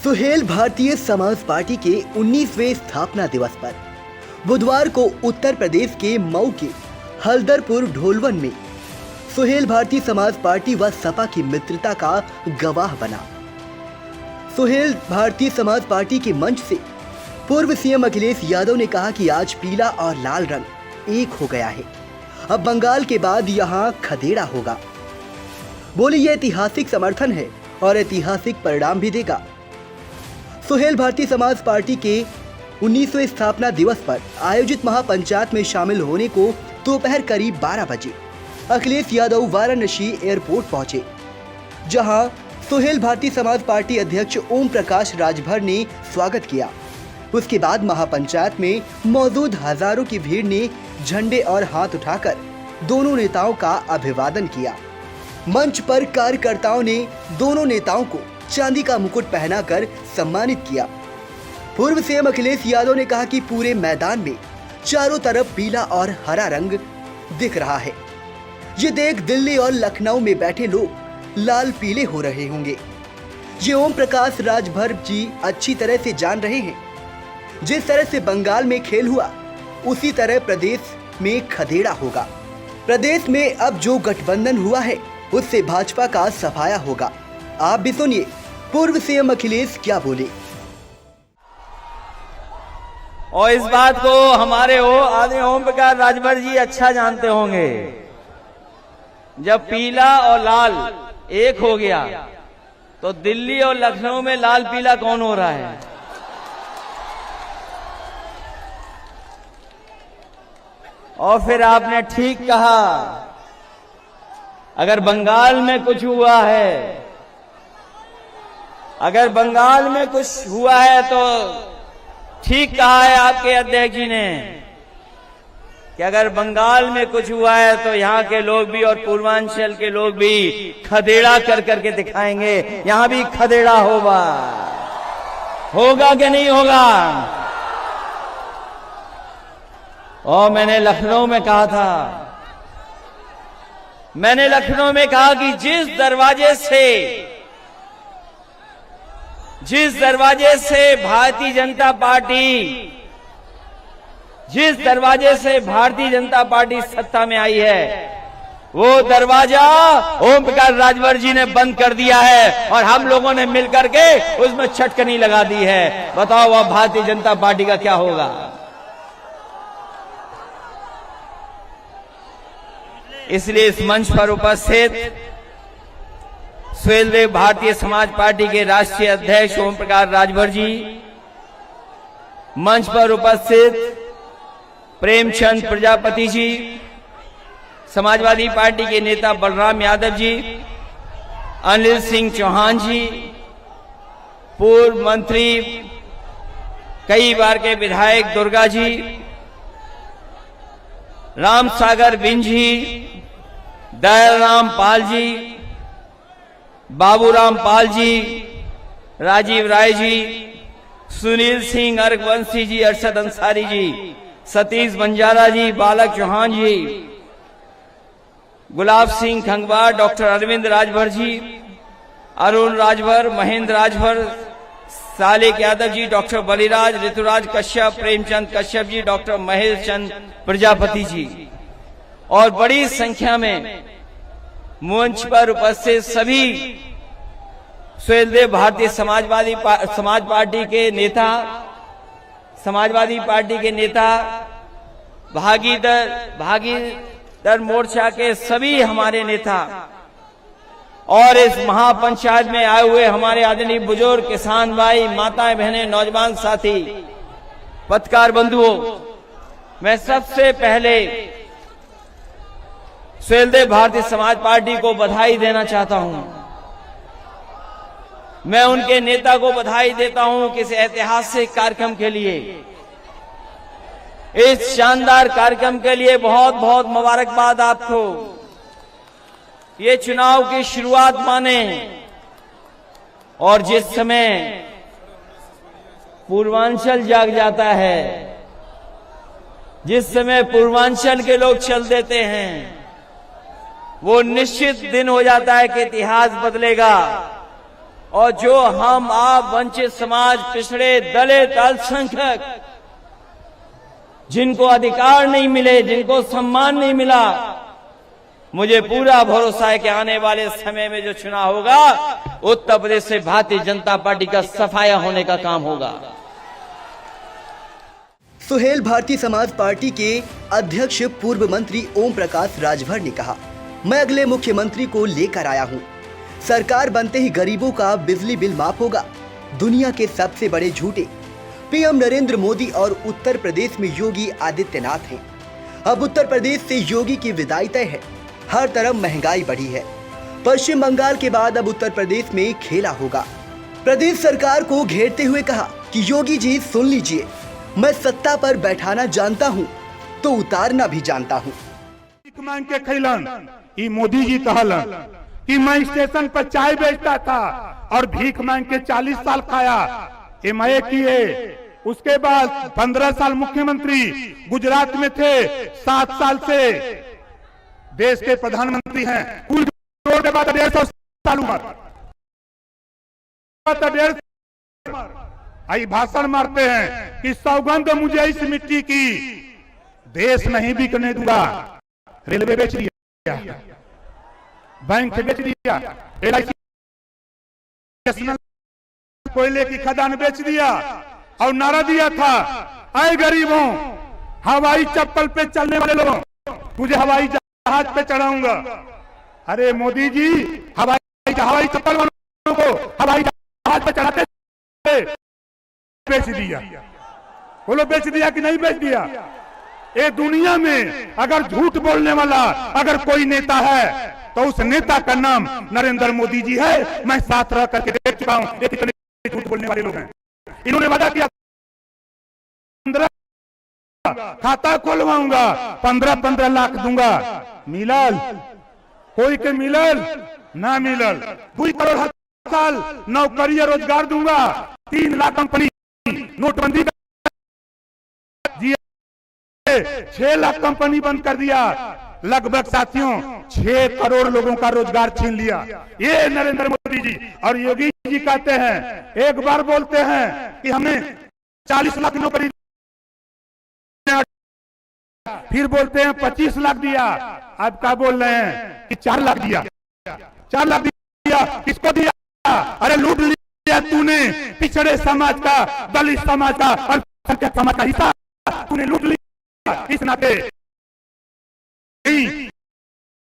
Suhail Bharatiya Samaj party के 19वें स्थापना दिवस पर बुधवार को उत्तर प्रदेश के मऊ के हल्दरपुर ढोलवन में सुहेल भारतीय समाज पार्टी व सपा की मित्रता का गवाह बना। सुहेल भारतीय समाज पार्टी के मंच से पूर्व सीएम अखिलेश यादव ने कहा कि आज पीला और लाल रंग एक हो गया है, अब बंगाल के बाद यहाँ खदेड़ा होगा। बोले यह ऐतिहासिक समर्थन है और ऐतिहासिक परिणाम भी देगा। सुहेल भारतीय समाज पार्टी के 19वें स्थापना दिवस पर आयोजित महापंचायत में शामिल होने को दोपहर करीब 12 बजे अखिलेश यादव वाराणसी एयरपोर्ट पहुंचे, जहां सुहेल भारतीय समाज पार्टी अध्यक्ष ओम प्रकाश राजभर ने स्वागत किया। उसके बाद महापंचायत में मौजूद हजारों की भीड़ ने झंडे और हाथ उठाकर दोनों नेताओं का अभिवादन किया। मंच पर कार्यकर्ताओं ने दोनों नेताओं को चांदी का मुकुट पहनाकर सम्मानित किया। पूर्व सीएम अखिलेश यादव ने कहा कि पूरे मैदान में चारों तरफ पीला और हरा रंग दिख रहा है। ये देख दिल्ली और लखनऊ में बैठे लोग लाल पीले हो रहे होंगे। ये ओम प्रकाश राजभर जी अच्छी तरह से जान रहे हैं, जिस तरह से बंगाल में खेल हुआ उसी तरह प्रदेश में खदेड़ा होगा। प्रदेश में अब जो गठबंधन हुआ है उससे भाजपा का सफाया होगा। आप भी सुनिए पूर्व सीएम अखिलेश क्या बोले। और इस बात को हमारे आदरणीय ओम प्रकाश राजभर जी अच्छा जानते होंगे, जब पीला और लाल एक हो गया तो दिल्ली और लखनऊ में लाल पीला कौन हो रहा है? और फिर आपने ठीक कहा, अगर बंगाल में कुछ हुआ है, अगर बंगाल में कुछ हुआ है तो ठीक कहा है आपके अध्यक्ष जी ने कि अगर बंगाल में कुछ हुआ है तो यहाँ के लोग भी और पूर्वांचल के लोग भी खदेड़ा कर करके दिखाएंगे। यहाँ भी खदेड़ा होगा कि नहीं होगा? और मैंने लखनऊ में कहा था, मैंने लखनऊ में कहा कि जिस दरवाजे से भारतीय जनता पार्टी सत्ता में आई है, वो दरवाजा ओम प्रकाश राजभर जी ने बंद कर दिया है और हम लोगों ने मिलकर के उसमें छटकनी लगा दी है। बताओ वह भारतीय जनता पार्टी का क्या होगा? इसलिए इस मंच पर उपस्थित सुहेल भारतीय समाज पार्टी के राष्ट्रीय अध्यक्ष ओम प्रकाश राजभर जी, मंच पर उपस्थित प्रेमचंद प्रजापति जी, समाजवादी पार्टी के नेता बलराम यादव जी, अनिल सिंह चौहान जी, पूर्व मंत्री कई बार के विधायक दुर्गा जी, राम सागर बिंज जी, दयाराम पाल जी, बाबूराम पाल जी, राजीव राय जी, सुनील सिंह अर्घवंशी जी, अरशद अंसारी जी, सतीश बंजारा जी, बालक चौहान जी, Gulab Singh खंगवार, doctor Arvind Rajbhar ji, Arun Rajbhar, Mahendra Rajbhar, Salik Yadav ji, doctor Baliraj, Rituraj Kashyap, Premchand Kashyap ji, doctor Mahesh चंद प्रजापति जी और बड़ी संख्या में मंच पर उपस्थित सभी सुहेल भारतीय समाज पार्टी के नेता, समाजवादी पार्टी के नेता, भागीदार मोर्चा के सभी हमारे नेता और इस महापंचायत में आए हुए हमारे आदरणीय बुजुर्ग, किसान भाई, माताएं, बहनें, नौजवान साथी, पत्रकार बंधुओं, मैं सबसे पहले सुहेल भारतीय समाज पार्टी को बधाई देना चाहता हूं। मैं उनके नेता को बधाई देता हूं कि इस ऐतिहासिक कार्यक्रम के लिए, इस शानदार कार्यक्रम के लिए बहुत बहुत मुबारकबाद आपको। ये चुनाव की शुरुआत माने और जिस समय पूर्वांचल जाग जाता है, जिस समय पूर्वांचल के लोग चल देते हैं, वो निश्चित दिन हो जाता है कि इतिहास बदलेगा। और जो हम आप वंचित समाज, पिछड़े, दलित, अल्पसंख्यक, जिनको अधिकार नहीं मिले, जिनको सम्मान नहीं मिला, मुझे पूरा भरोसा है कि आने वाले समय में जो चुनाव होगा, उत्तर प्रदेश से भारतीय जनता पार्टी का सफाया होने का काम होगा। सुहेल भारतीय समाज पार्टी के अध्यक्ष पूर्व मंत्री ओम प्रकाश राजभर ने कहा, मैं अगले मुख्यमंत्री को लेकर आया हूं। सरकार बनते ही गरीबों का बिजली बिल माफ होगा। दुनिया के सबसे बड़े झूठे पीएम नरेंद्र मोदी और उत्तर प्रदेश में योगी आदित्यनाथ हैं। अब उत्तर प्रदेश से योगी की विदाई तय है। हर तरफ महंगाई बढ़ी है। पश्चिम बंगाल के बाद अब उत्तर प्रदेश में खेला होगा। प्रदेश सरकार को घेरते हुए कहा कि योगी जी सुन लीजिए, मैं सत्ता पर बैठाना जानता हूं तो उतारना भी जानता हूं। भीख मांग के खैलन ई मोदी जी कहलन कि मैं स्टेशन पर चाय बेचता था और भीख मांग के 40 साल खाया, एमए किए। उसके बाद 15 साल मुख्यमंत्री गुजरात में थे, 7 साल से देश के प्रधानमंत्री हैं। कुल जोड़ के बाद 150 साल उम्र, आई भाषण मारते हैं कि सौगंध मुझे इस मिट्टी की, देश नहीं बिकने दूंगा। रेलवे बेच दिया, बैंक बेच दिया, LIC कोयले की खदान बेच दिया और नारा दिया था, आए गरीबों, हवाई चप्पल पे चलने वाले लोगों, तुझे हवाई जहाज पे चढ़ाऊंगा। अरे मोदी जी, हवाई चप्पल वालों को हवाई जहाज पे चढ़ाते बेच दिया। बोलो बेच दिया कि नहीं बेच दिया? ये दुनिया में अगर झूठ बोलने वाला अगर कोई नेता है तो उस नेता का नाम नरेंद्र मोदी जी है। मैं साथ रह करके देख चुका हूं ये कितने झूठ बोलने वाले लोग हैं। इन्होंने वादा किया 15 खाता खोलवाऊंगा, 15-15 लाख दूंगा। मिलल? कोई के मिलल? ना मिलल। 2 करोड़ हर साल नौकरी रोजगार दूंगा, 3 लाख कंपनी, नोटबंदी 6 लाख कंपनी बंद कर दिया। लगभग साथियों 6 करोड़ लोगों का रोजगार छीन लिया। ये नरेंद्र मोदी जी और योगी जी कहते हैं, एक बार बोलते हैं कि हमें 40 लाख नौकरी, फिर बोलते हैं 25 लाख दिया। अब क्या बोल रहे हैं कि 4 लाख दिया। 4 लाख दिया, किसको दिया? अरे लूट लिया तूने पिछड़े समाज का, दलित समाज का, अल्पसंख्यक समाज का हिस्सा तूने लूट लिया। इस नाते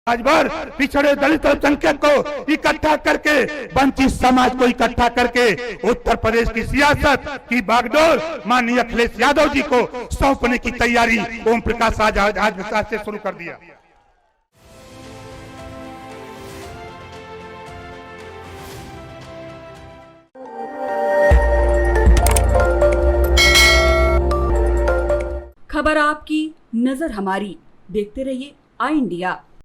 आज भर पिछड़े दलित अल्पसंख्यक को इकट्ठा करके, वंचित समाज को इकट्ठा करके उत्तर प्रदेश की सियासत की बागडोर माननीय अखिलेश यादव जी को सौंपने की तैयारी ओम प्रकाश आज से शुरू कर दिया। खबर आपकी, नजर हमारी। देखते रहिए आई इंडिया।